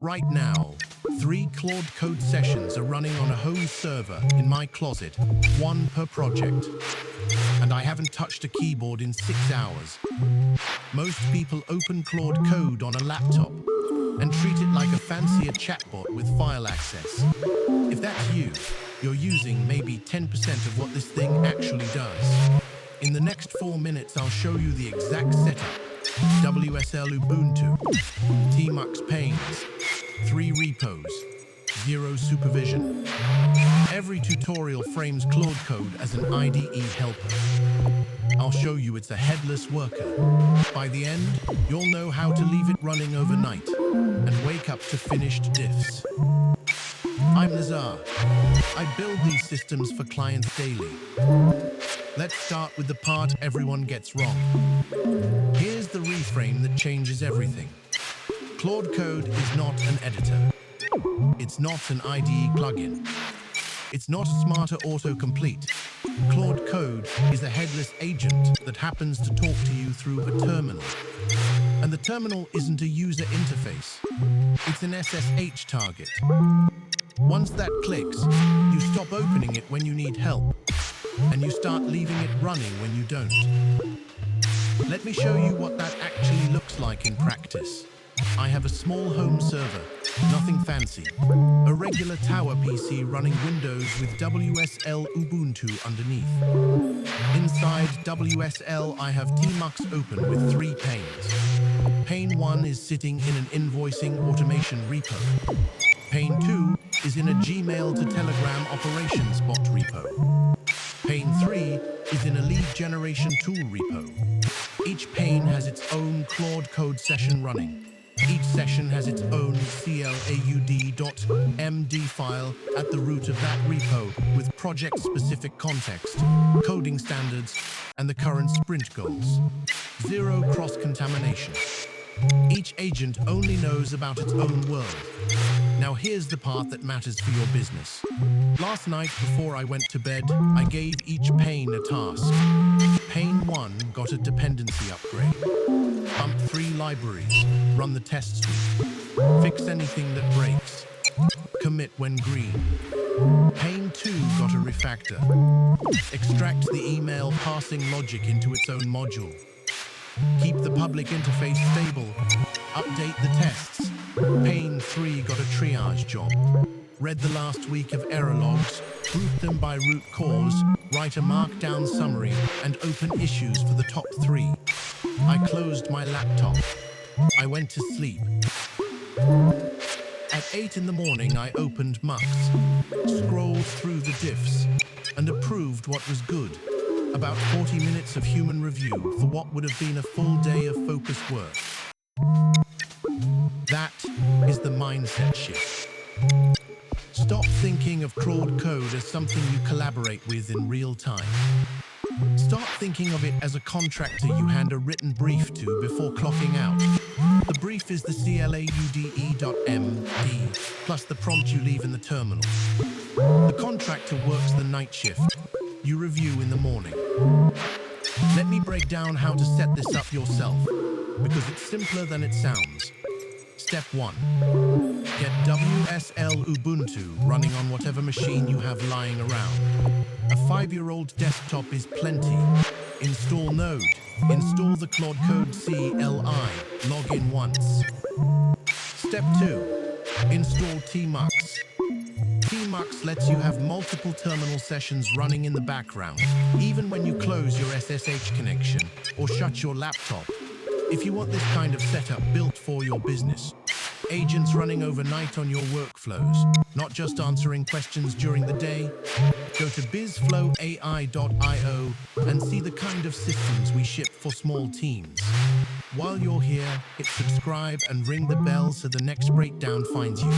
Right now, 3 Claude Code sessions are running on a home server in my closet, 1 per project. And I haven't touched a keyboard in 6 hours. Most people open Claude Code on a laptop and treat it like a fancier chatbot with file access. If that's you, you're using maybe 10% of what this thing actually does. In the next 4 minutes, I'll show you the exact setup. WSL Ubuntu, tmux panes, 3 repos, 0 supervision. Every tutorial frames Claude Code as an IDE helper. I'll show you it's a headless worker. By the end, you'll know how to leave it running overnight and wake up to finished diffs. I'm Nazar. I build these systems for clients daily. Let's start with the part everyone gets wrong. Here's the reframe that changes everything. Claude Code is not an editor. It's not an IDE plugin. It's not a smarter autocomplete. Claude Code is a headless agent that happens to talk to you through a terminal. And the terminal isn't a user interface. It's an SSH target. Once that clicks, you stop opening it when you need help, and you start leaving it running when you don't. Let me show you what that actually looks like in practice. I have a small home server, nothing fancy. A regular tower PC running Windows with WSL Ubuntu underneath. Inside WSL, I have tmux open with 3 panes. Pane 1 is sitting in an invoicing automation repo. Pane 2 is in a Gmail to Telegram operations bot repo. Pane 3 is in a lead generation tool repo. Each pane has its own Claude Code session running. Each session has its own CLAUDE.md file at the root of that repo with project-specific context, coding standards, and the current sprint goals. 0 cross-contamination. Each agent only knows about its own world. Now here's the part that matters for your business. Last night before I went to bed, I gave each pane a task. Pane 1 got a dependency upgrade. Pump 3 libraries, run the test suite, fix anything that breaks, commit when green. Pane 2 got a refactor. Extract the email passing logic into its own module. Keep the public interface stable. Update the tests. Pane 3 got a triage job. Read the last week of error logs, group them by root cause, write a markdown summary, and open issues for the top 3. I closed my laptop. I went to sleep. At 8 in the morning, I opened mux, scrolled through the diffs, and approved what was good. About 40 minutes of human review for what would have been a full day of focused work. That is the mindset shift. Stop thinking of Claude Code as something you collaborate with in real time. Start thinking of it as a contractor you hand a written brief to before clocking out. The brief is the CLAUDE.md plus the prompt you leave in the terminal. The contractor works the night shift. You review in the morning. Let me break down how to set this up yourself, because it's simpler than it sounds. Step 1. Get WSL Ubuntu running on whatever machine you have lying around. A 5-year-old desktop is plenty. Install Node. Install the Claude Code CLI. Log in once. Step 2. Install tmux. tmux lets you have multiple terminal sessions running in the background, even when you close your SSH connection or shut your laptop. If you want this kind of setup built for your business, agents running overnight on your workflows, not just answering questions during the day, go to bizflowai.io and see the kind of systems we ship for small teams. While you're here, hit subscribe and ring the bell so the next breakdown finds you.